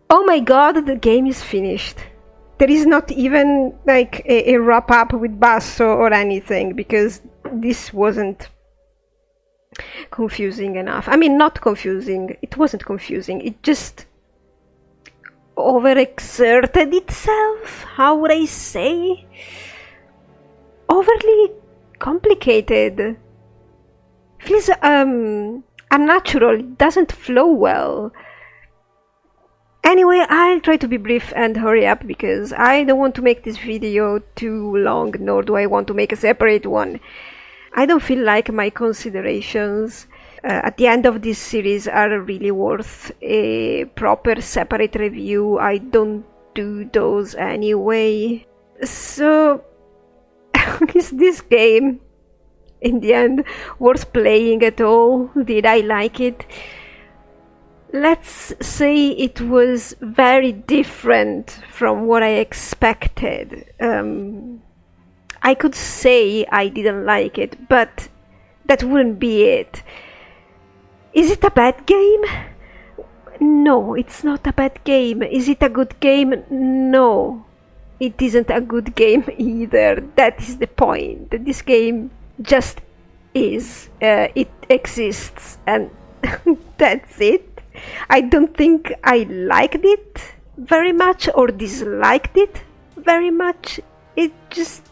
Oh my god, the game is finished. There is not even like a wrap up with basso or anything, because this wasn't confusing enough. I mean, not confusing, it wasn't confusing, it just overexerted itself. How would I say? Overly complicated. Feels unnatural, it doesn't flow well. Anyway, I'll try to be brief and hurry up because I don't want to make this video too long, nor do I want to make a separate one. I don't feel like my considerations at the end of this series are really worth a proper separate review. I don't do those anyway. So, is this game, in the end, worth playing at all? Did I like it? Let's say it was very different from what I expected. I could say I didn't like it, but that wouldn't be it. Is it a bad game? No, it's not a bad game. Is it a good game? No, it isn't a good game either. That is the point. This game just is. It exists, and that's it. I don't think I liked it very much or disliked it very much. It just,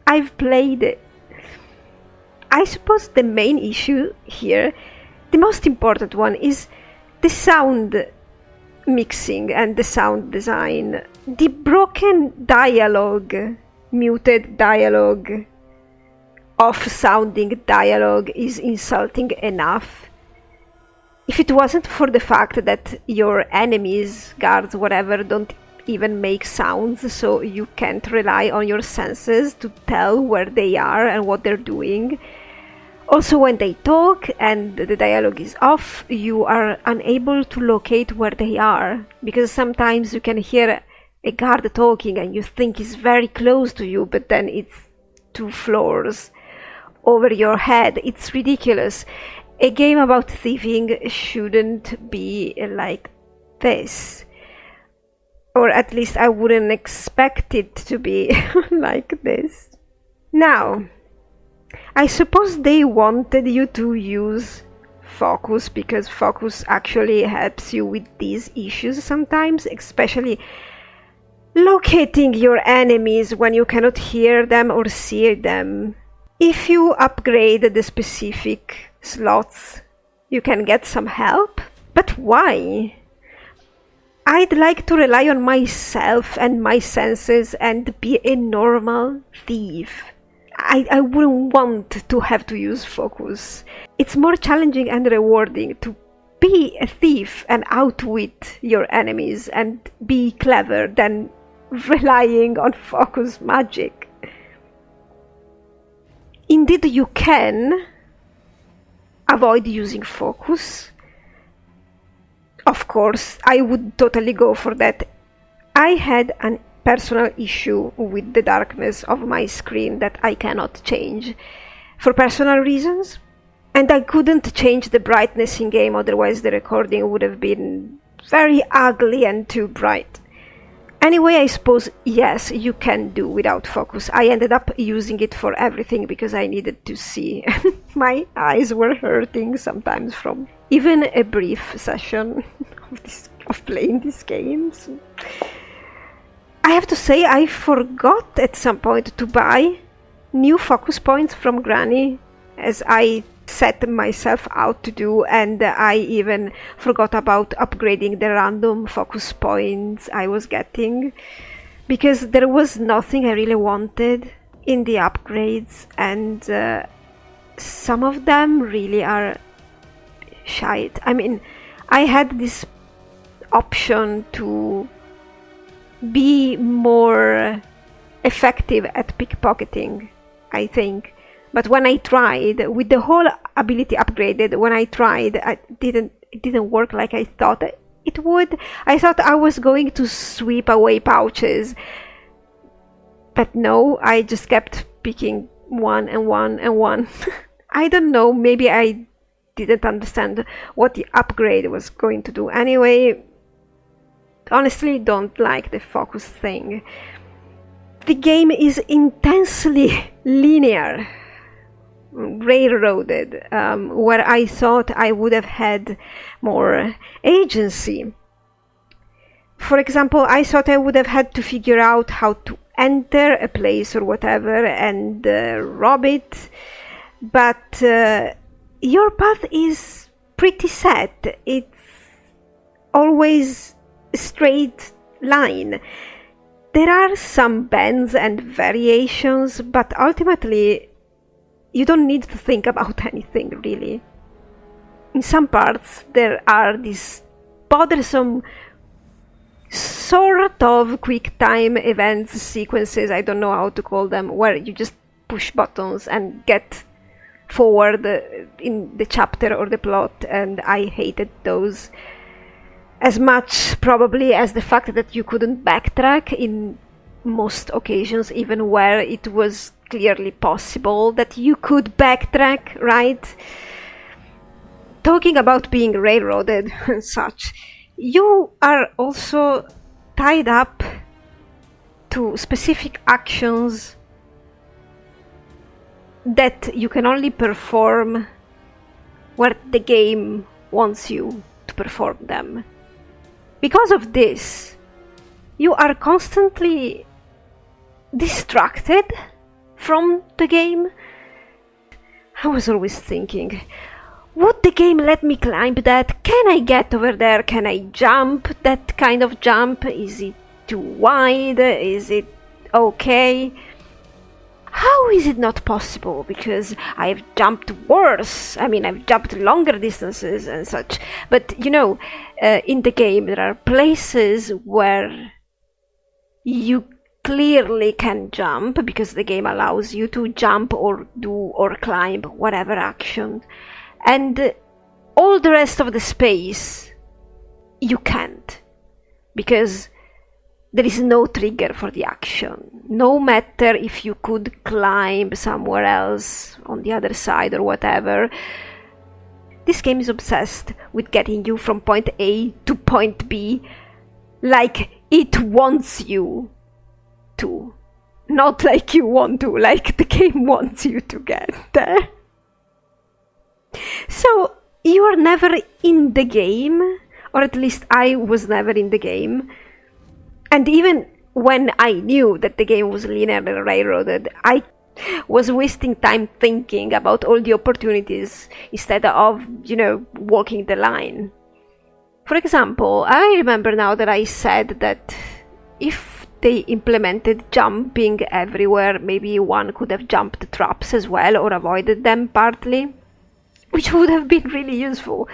I've played it. I suppose the main issue here, the most important one, is the sound mixing and the sound design. The broken dialogue, muted dialogue, off-sounding dialogue is insulting enough. If it wasn't for the fact that your enemies, guards, whatever, don't even make sounds, so you can't rely on your senses to tell where they are and what they're doing. Also, when they talk and the dialogue is off, you are unable to locate where they are, because sometimes you can hear a guard talking and you think he's very close to you, but then it's 2 floors over your head. It's ridiculous. A game about thieving shouldn't be like this. Or at least I wouldn't expect it to be like this. Now, I suppose they wanted you to use focus, because focus actually helps you with these issues sometimes, especially locating your enemies when you cannot hear them or see them. If you upgrade the specific slots, you can get some help. But why? I'd like to rely on myself and my senses and be a normal thief. I wouldn't want to have to use focus. It's more challenging and rewarding to be a thief and outwit your enemies and be clever than relying on focus magic. Indeed, you can avoid using focus. Of course, I would totally go for that. I had a personal issue with the darkness of my screen that I cannot change for personal reasons, and I couldn't change the brightness in game, otherwise the recording would have been very ugly and too bright. Anyway, I suppose, yes, you can do without focus. I ended up using it for everything because I needed to see. My eyes were hurting sometimes from even a brief session of playing these games. I have to say, I forgot at some point to buy new focus points from Granny, as I set myself out to do, and I even forgot about upgrading the random focus points I was getting, because there was nothing I really wanted in the upgrades, and some of them really are shite. I mean, I had this option to be more effective at pickpocketing, I think. But when I tried, with the whole ability upgraded, when I tried, it didn't work like I thought it would. I thought I was going to sweep away pouches. But no, I just kept picking one and one and one. I don't know, maybe I didn't understand what the upgrade was going to do. Anyway, honestly don't like the focus thing. The game is intensely linear, railroaded, where I thought I would have had more agency. For example, I thought I would have had to figure out how to enter a place or whatever and rob it, but your path is pretty set. It's always a straight line. There are some bends and variations, but ultimately you don't need to think about anything, really. In some parts there are these bothersome sort of quick time events, sequences, I don't know how to call them, where you just push buttons and get forward in the chapter or the plot, and I hated those as much probably as the fact that you couldn't backtrack in most occasions, even where it was clearly possible that you could backtrack, right? Talking about being railroaded and such, you are also tied up to specific actions that you can only perform where the game wants you to perform them. Because of this, you are constantly distracted from the game. I was always thinking, would the game let me climb that? Can I get over there? Can I jump that kind of jump? Is it too wide? Is it okay? How is it not possible? Because I've jumped worse. I mean, I've jumped longer distances and such. But, you know, in the game there are places where you clearly can jump because the game allows you to jump or do or climb whatever action. And all the rest of the space you can't, because there is no trigger for the action. No matter if you could climb somewhere else on the other side or whatever. This game is obsessed with getting you from point A to point B like it wants you to. Not like you want to, like the game wants you to get there. So you are never in the game, or at least I was never in the game. And even when I knew that the game was linear and railroaded, I was wasting time thinking about all the opportunities instead of, you know, walking the line. For example, I remember now that I said that if they implemented jumping everywhere, maybe one could have jumped traps as well or avoided them partly, which would have been really useful.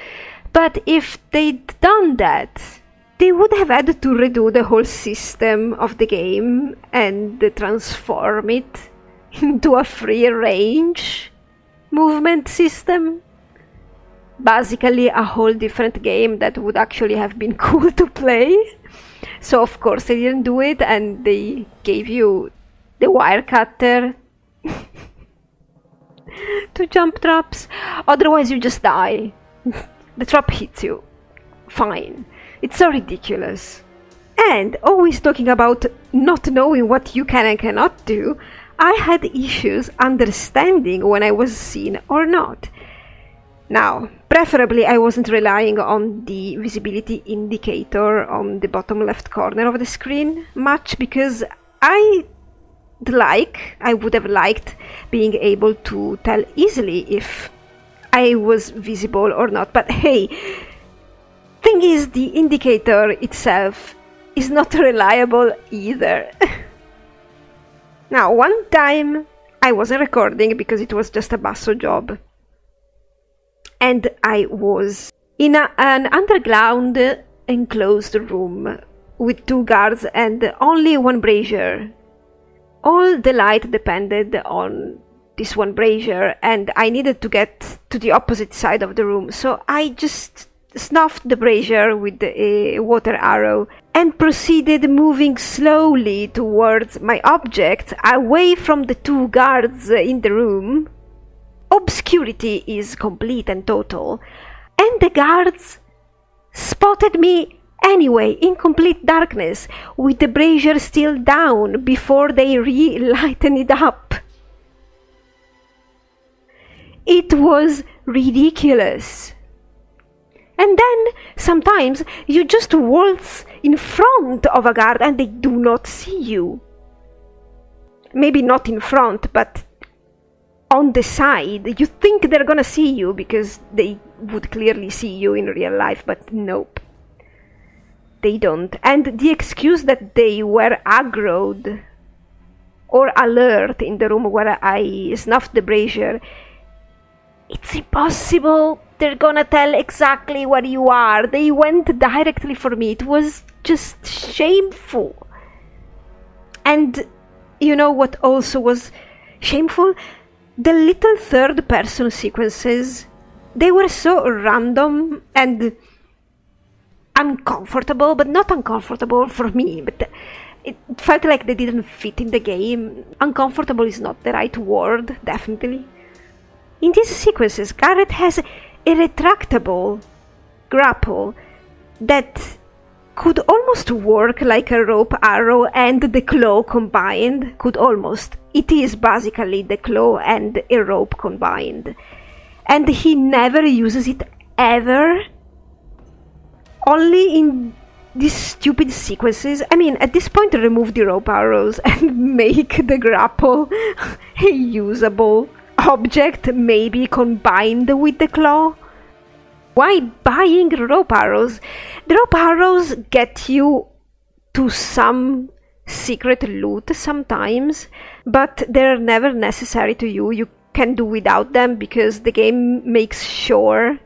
But if they'd done that, they would have had to redo the whole system of the game and transform it into a free range movement system. Basically a whole different game that would actually have been cool to play. So of course they didn't do it, and they gave you the wire cutter to jump traps. Otherwise you just die. The trap hits you. Fine. It's so ridiculous. And always talking about not knowing what you can and cannot do, I had issues understanding when I was seen or not. Now, preferably I wasn't relying on the visibility indicator on the bottom left corner of the screen much, because I would have liked being able to tell easily if I was visible or not. But hey, thing is, the indicator itself is not reliable either. Now, one time I wasn't recording because it was just a basso job, and I was in an underground enclosed room with 2 guards and only one brazier. All the light depended on this one brazier, and I needed to get to the opposite side of the room, so I just snuffed the brazier with a water arrow and proceeded moving slowly towards my object, away from the 2 guards in the room. Obscurity is complete and total, and the guards spotted me Anyway, in complete darkness, with the brazier still down before they relighten it up. It was ridiculous. And then, sometimes, you just waltz in front of a guard and they do not see you. Maybe not in front, but on the side. You think they're gonna see you because they would clearly see you in real life, but nope. They don't. And the excuse that they were aggroed or alert in the room where I snuffed the brazier, it's impossible. They're gonna tell exactly where you are. They went directly for me. It was just shameful. And you know what also was shameful? The little third-person sequences. They were so random and uncomfortable, but not uncomfortable for me. But it felt like they didn't fit in the game. Uncomfortable is not the right word, definitely. In these sequences, Garrett has a retractable grapple that could almost work like a rope arrow and the claw combined. Could almost. It is basically the claw and a rope combined. And he never uses it ever. Only in these stupid sequences. I mean, at this point, remove the rope arrows and make the grapple a usable object, maybe combined with the claw. Why buying rope arrows? The rope arrows get you to some secret loot sometimes, but they're never necessary to you. You can do without them because the game makes sure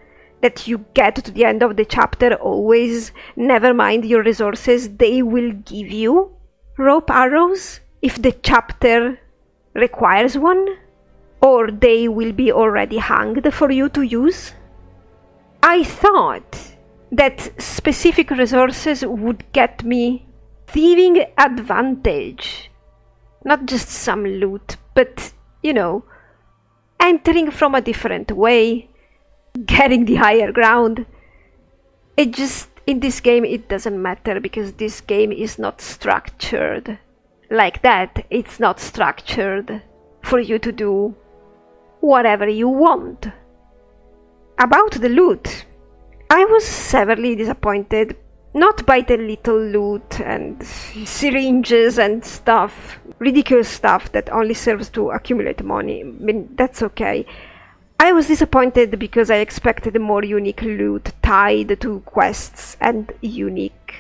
that you get to the end of the chapter always. Never mind your resources, they will give you rope arrows if the chapter requires one, or they will be already hanged for you to use. I thought that specific resources would get me thieving advantage. Not just some loot, but, entering from a different way, getting the higher ground. In this game, it doesn't matter because this game is not structured like that. It's not structured for you to do whatever you want. About the loot, I was severely disappointed, not by the little loot and syringes and stuff, ridiculous stuff that only serves to accumulate money. I mean, that's okay. I was disappointed because I expected more unique loot tied to quests and unique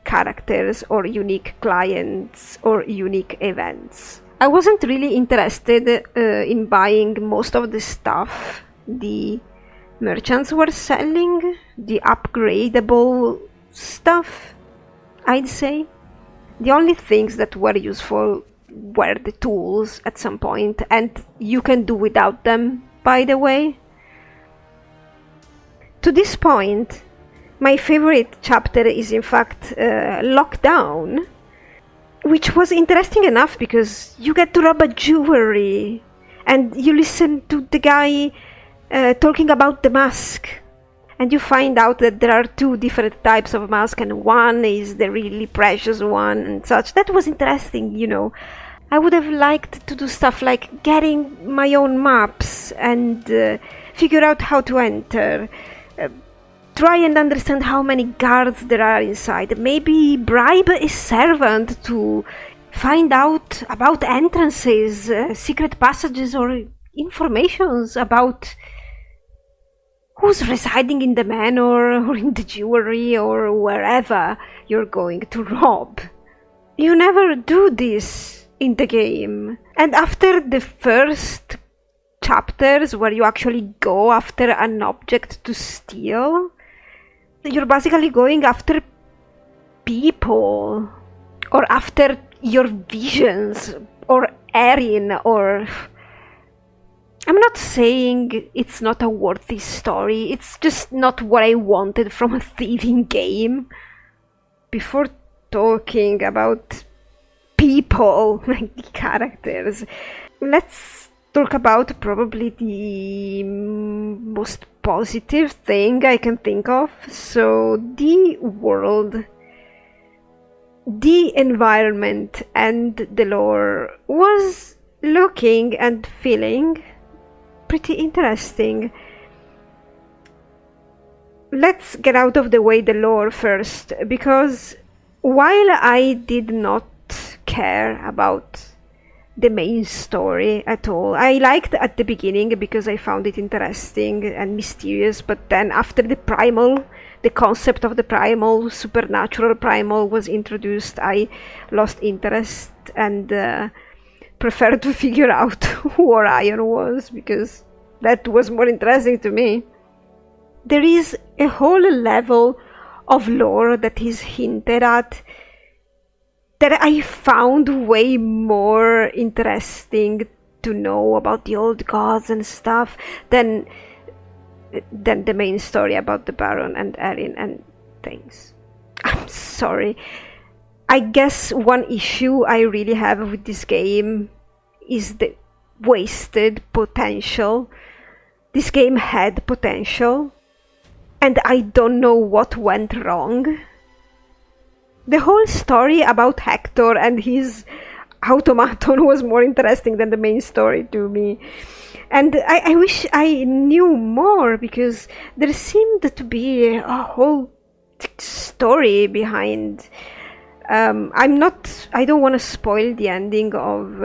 characters or unique clients or unique events. I wasn't really interested in buying most of the stuff the merchants were selling, the upgradable stuff, I'd say. The only things that were useful were the tools at some point, and you can do without them, by the way. To this point, my favorite chapter is in fact Lockdown, which was interesting enough because you get to rob a jewelry and you listen to the guy talking about the mask, and you find out that there are two different types of mask and one is the really precious one and such. That was interesting, I would have liked to do stuff like getting my own maps and figure out how to enter, try and understand how many guards there are inside, maybe bribe a servant to find out about entrances, secret passages, or informations about who's residing in the manor or in the jewelry or wherever you're going to rob. You never do this in the game. And after the first chapters where you actually go after an object to steal, you're basically going after people or after your visions or Aron or... I'm not saying it's not a worthy story, it's just not what I wanted from a thieving game. Before talking about people, like the characters, let's talk about probably the most positive thing I can think of. So the world, the environment, and the lore was looking and feeling pretty interesting. Let's get out of the way the lore first, because while I did not care about the main story at all, I liked at the beginning because I found it interesting and mysterious, but then after the concept of the primal, supernatural primal was introduced, I lost interest and preferred to figure out who Orion was, because that was more interesting to me. There is a whole level of lore that is hinted at that I found way more interesting to know about the old gods and stuff than the main story about the Baron and Aron and things. I'm sorry. I guess one issue I really have with this game is the wasted potential. This game had potential, and I don't know what went wrong. The whole story about Hector and his automaton was more interesting than the main story to me. And I wish I knew more, because there seemed to be a whole story behind. I don't want to spoil the ending of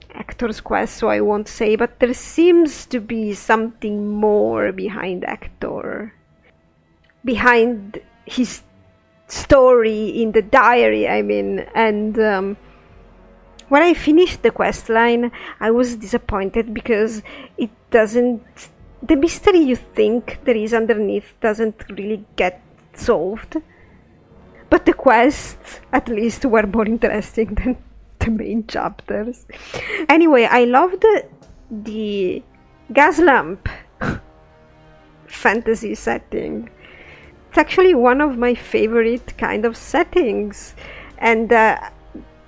Hector's quest, so I won't say, but there seems to be something more behind Hector. Behind his story in the diary, I mean. And when I finished the quest line, I was disappointed because the mystery you think there is underneath doesn't really get solved. But the quests, at least, were more interesting than the main chapters. Anyway, I loved the gas lamp fantasy setting. It's actually one of my favorite kind of settings, and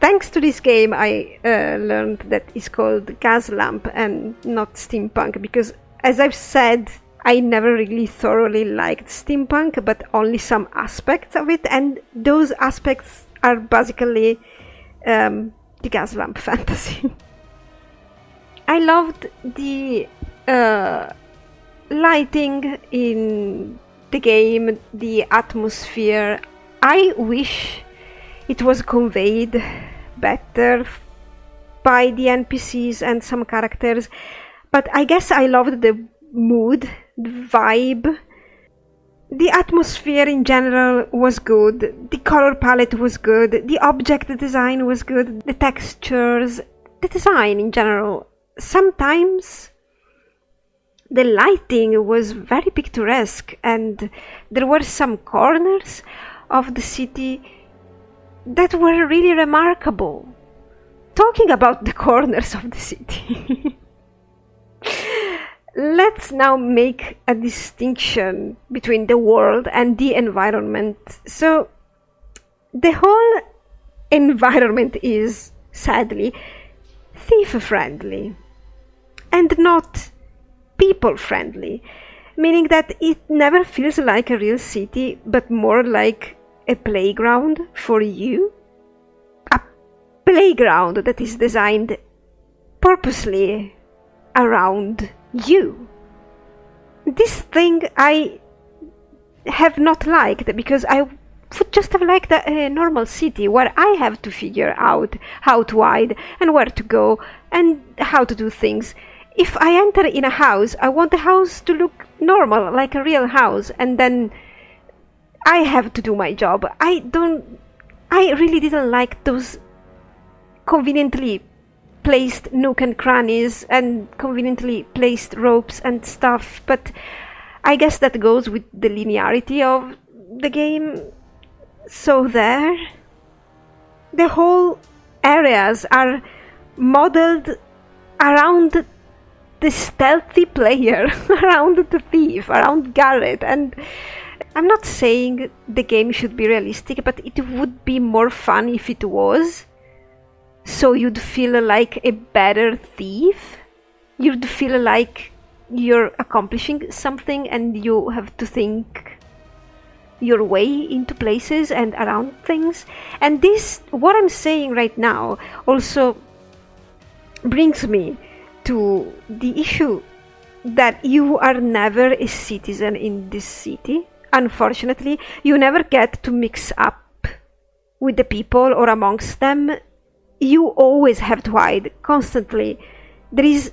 thanks to this game I learned that it's called gas lamp and not steampunk, because, as I've said, I never really thoroughly liked steampunk, but only some aspects of it, and those aspects are basically the gas lamp fantasy. I loved the lighting in the game, the atmosphere. I wish it was conveyed better by the NPCs and some characters, but I guess I loved the mood, the vibe. The atmosphere in general was good, the color palette was good, the object design was good, the textures, the design in general. Sometimes the lighting was very picturesque, and there were some corners of the city that were really remarkable. Talking about the corners of the city, let's now make a distinction between the world and the environment. So, the whole environment is, sadly, thief-friendly and not people-friendly, meaning that it never feels like a real city, but more like a playground for you. A playground that is designed purposely around you. This thing I have not liked, because I would just have liked a normal city where I have to figure out how to hide and where to go and how to do things. If I enter in a house, I want the house to look normal, like a real house, and then I have to do my job. I really didn't like those conveniently placed nook and crannies and conveniently placed ropes and stuff, but I guess that goes with the linearity of the game. So there, the whole areas are modeled around the stealthy player, around the thief, around Garrett, and I'm not saying the game should be realistic, but it would be more fun if it was. so you'd feel like a better thief. You'd feel like you're accomplishing something and you have to think your way into places and around things. And this, what I'm saying right now, also brings me to the issue that you are never a citizen in this city. Unfortunately, you never get to mix up with the people or amongst them. You always have to hide constantly. There is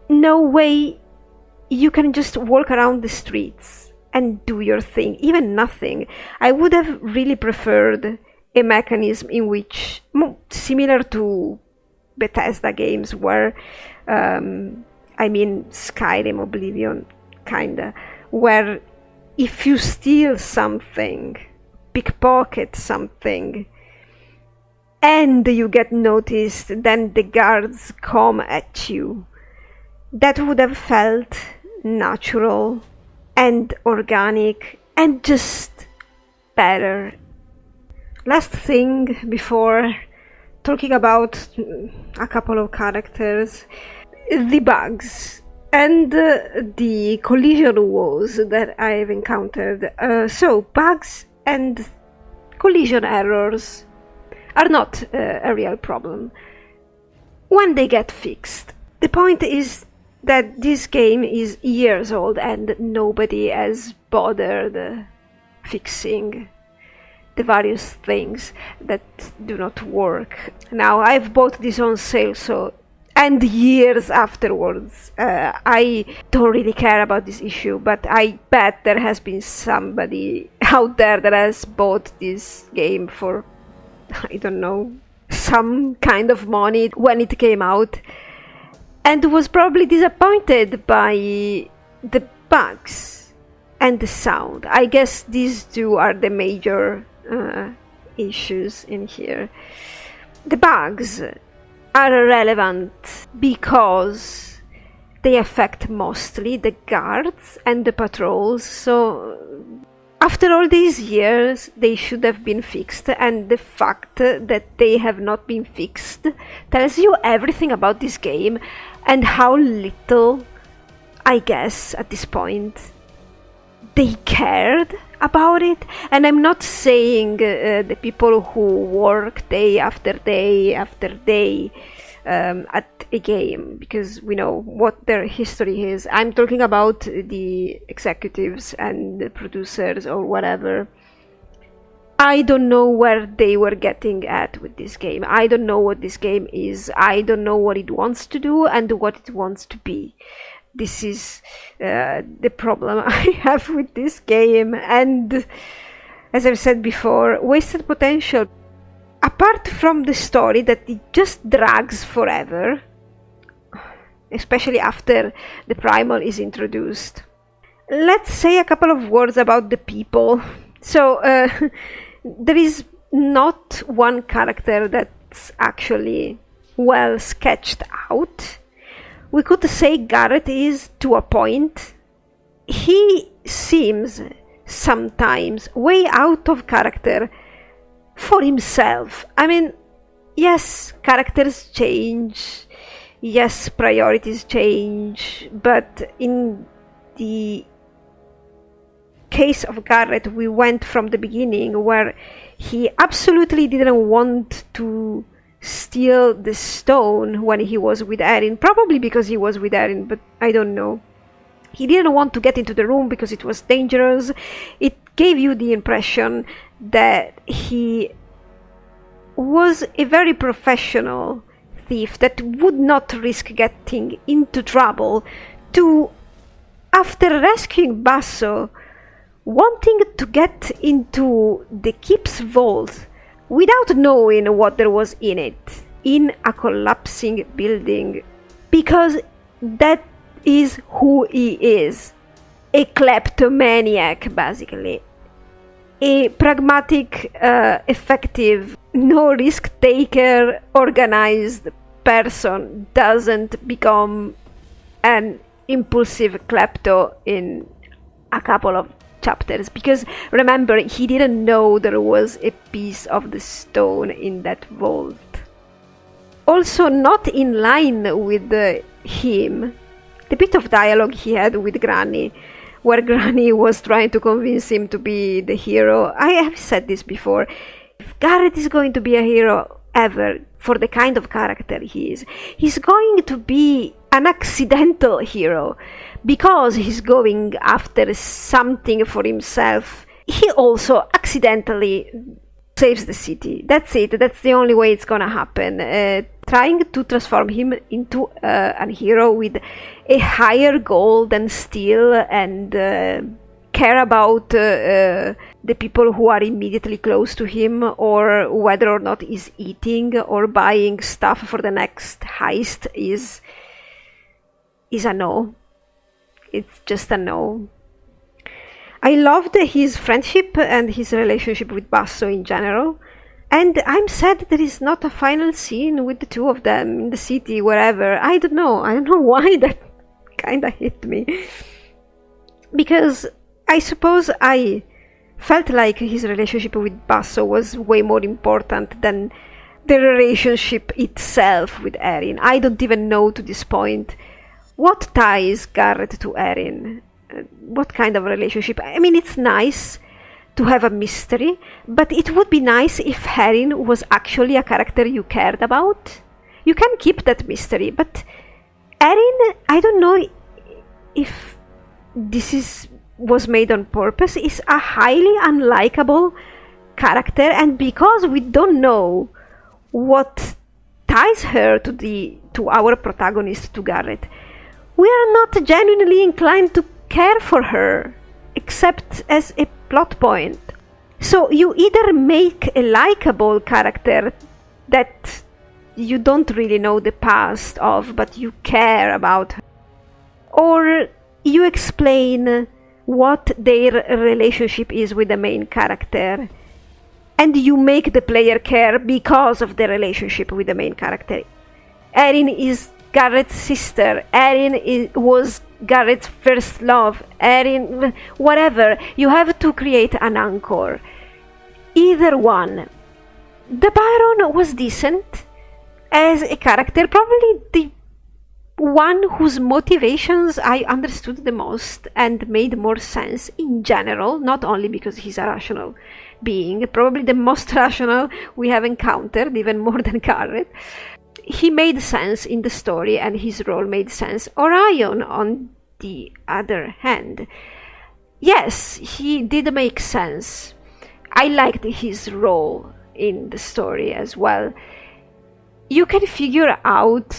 no way you can just walk around the streets and do your thing, even nothing. I would have really preferred a mechanism in which, similar to Bethesda games, where Skyrim, Oblivion, kinda, where if you steal something, pickpocket something, and you get noticed, then the guards come at you. That would have felt natural and organic and just better. Last thing before talking about a couple of characters, the bugs and the collision woes that I've encountered. So bugs and collision errors are not a real problem when they get fixed. The point is that this game is years old and nobody has bothered fixing the various things that do not work. Now, I've bought this on sale, and years afterwards, I don't really care about this issue, but I bet there has been somebody out there that has bought this game for, I don't know, some kind of money when it came out, and was probably disappointed by the bugs and the sound. I guess these two are the major issues in here. The bugs are relevant because they affect mostly the guards and the patrols, so after all these years they should have been fixed, and the fact that they have not been fixed tells you everything about this game and how little, I guess, at this point they cared about it. And I'm not saying the people who work day after day after day at a game, because we know what their history is. I'm talking about the executives and the producers or whatever. I don't know where they were getting at with this game. I don't know what this game is. I don't know what it wants to do and what it wants to be. This is the problem I have with this game, and as I've said before, wasted potential. Apart from the story that it just drags forever, especially after the primal is introduced. Let's say a couple of words about the people. So there is not one character that's actually well sketched out. We could say Garrett is to a point. He seems sometimes way out of character for himself. I mean, yes, characters change, yes, priorities change, but in the case of Garrett, we went from the beginning where he absolutely didn't want to steal the stone when he was with Aron, probably because he was with Aron, but I don't know. He didn't want to get into the room because it was dangerous. It gave you the impression that he was a very professional thief that would not risk getting into trouble, to, after rescuing Basso, wanting to get into the keep's vault without knowing what there was in it, in a collapsing building, because that is who he is. A kleptomaniac, basically. A pragmatic, effective, no-risk taker, organized person doesn't become an impulsive klepto in a couple of chapters, because remember, he didn't know there was a piece of the stone in that vault. also not in line with him. The bit of dialogue he had with Granny, where Granny was trying to convince him to be the hero. I have said this before. If Garrett is going to be a hero ever, for the kind of character he is, he's going to be an accidental hero, because he's going after something for himself. He also accidentally saves the city. That's it. That's the only way it's gonna happen. Trying to transform him into a hero with a higher goal than steal and care about the people who are immediately close to him, or whether or not he's eating or buying stuff for the next heist is a no. It's just a no. I loved his friendship and his relationship with Basso in general, and I'm sad there is not a final scene with the two of them in the city, wherever. I don't know why that kinda hit me, because I suppose I felt like his relationship with Basso was way more important than the relationship itself with Aron. I don't even know to this point what ties Garrett to Aron. What kind of relationship? I mean, it's nice to have a mystery, but it would be nice if Aron was actually a character you cared about. You can keep that mystery, but Aron, I don't know if this was made on purpose, is a highly unlikable character, and because we don't know what ties her to our protagonist, to Garrett, we are not genuinely inclined to care for her, except as a plot point. So you either make a likable character that you don't really know the past of, but you care about her, or you explain what their relationship is with the main character, and you make the player care because of the relationship with the main character. Aron is Garrett's sister. Aron was Garrett's first love. Aron, whatever. You have to create an anchor. Either one. The Baron was decent as a character, probably the one whose motivations I understood the most and made more sense in general, not only because he's a rational being, probably the most rational we have encountered, even more than Garrett. He made sense in the story and his role made sense. Orion, on the other hand, yes, he did make sense. I liked his role in the story as well. You can figure out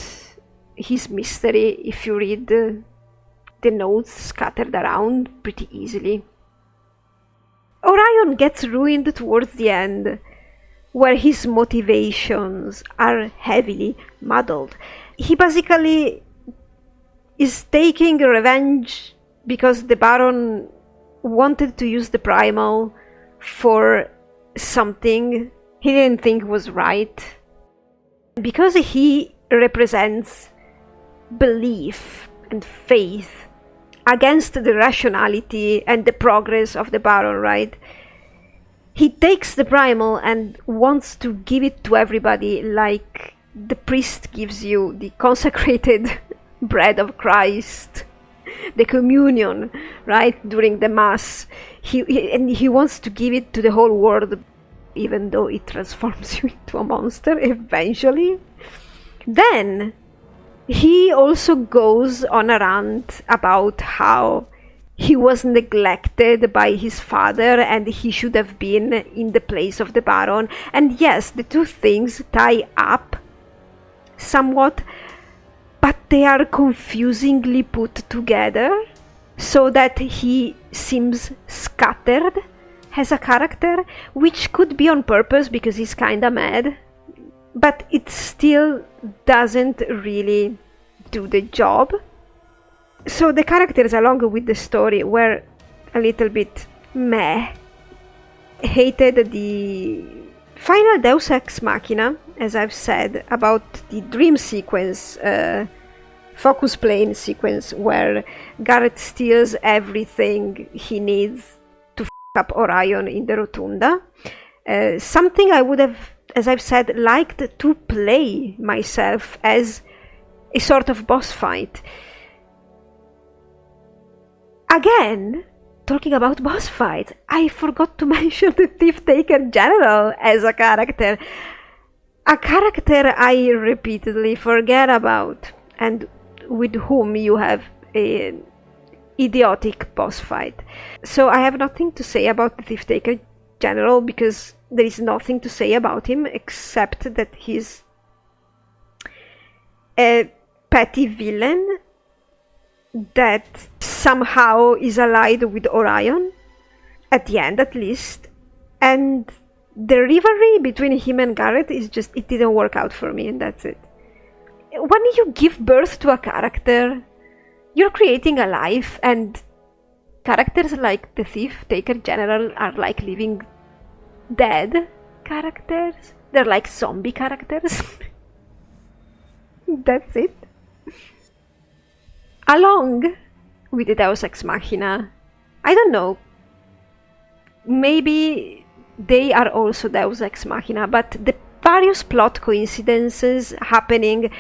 his mystery if you read the notes scattered around pretty easily. Orion gets ruined towards the end, where his motivations are heavily muddled. He basically is taking revenge because the Baron wanted to use the primal for something he didn't think was right. Because he represents belief and faith against the rationality and the progress of the Baron, right? He takes the primal and wants to give it to everybody, like the priest gives you the consecrated bread of Christ, the communion, right, during the Mass. He wants to give it to the whole world, even though it transforms you into a monster eventually. Then he also goes on a rant about how he was neglected by his father and he should have been in the place of the Baron. And yes, the two things tie up somewhat, but they are confusingly put together so that he seems scattered as a character, which could be on purpose because he's kinda mad, but it still doesn't really do the job. So the characters along with the story were a little bit meh. Hated the final Deus Ex Machina, as I've said, about the dream sequence, focus plane sequence, where Garrett steals everything he needs to f*** up Orion in the Rotunda. Something I would have as I've said, liked to play myself as a sort of boss fight. Again, talking about boss fights, I forgot to mention the Thief Taker General as a character. A character I repeatedly forget about, and with whom you have an idiotic boss fight. So I have nothing to say about the Thief Taker General, because there is nothing to say about him except that he's a petty villain that somehow is allied with Orion, at the end at least, and the rivalry between him and Garrett is just, it didn't work out for me, and that's it. When you give birth to a character, you're creating a life, and characters like the Thief Taker General are like living dead characters. They're like zombie characters. That's it. Along with the Deus Ex Machina, I don't know, maybe they are also Deus Ex Machina, but the various plot coincidences happening.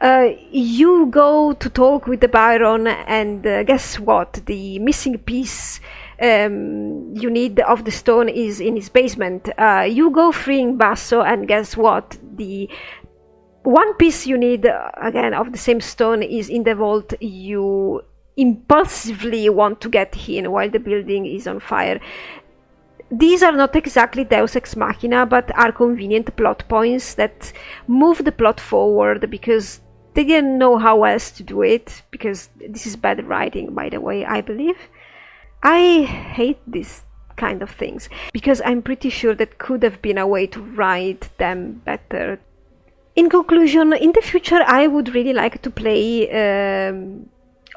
You go to talk with the Baron, and guess what? The missing piece you need of the stone is in his basement. You go freeing Basso, and guess what? The one piece you need, again, of the same stone is in the vault you impulsively want to get in while the building is on fire. These are not exactly Deus Ex Machina, but are convenient plot points that move the plot forward because they didn't know how else to do it, because this is bad writing, by the way, I believe. I hate these kind of things, because I'm pretty sure that could have been a way to write them better. In conclusion, in the future I would really like to play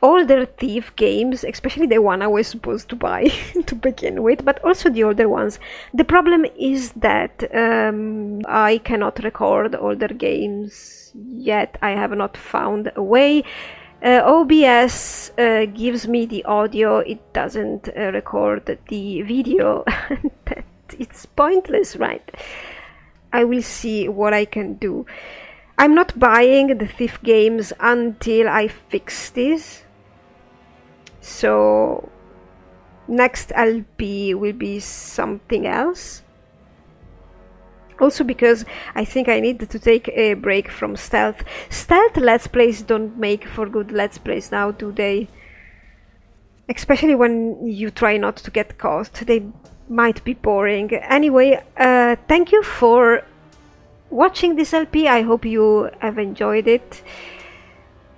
older Thief games, especially the one I was supposed to buy to begin with, but also the older ones. The problem is that I cannot record older games yet. I have not found a way. OBS gives me the audio, it doesn't record the video. It's pointless, right? I will see what I can do. I'm not buying the Thief games until I fix this. So next LP will be something else. Also because I think I need to take a break from stealth. Stealth Let's Plays don't make for good Let's Plays now, do they? Especially when you try not to get caught. They might be boring. Anyway, thank you for watching this LP. I hope you have enjoyed it.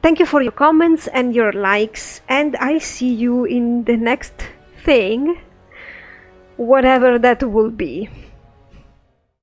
Thank you for your comments and your likes, and I see you in the next thing, whatever that will be.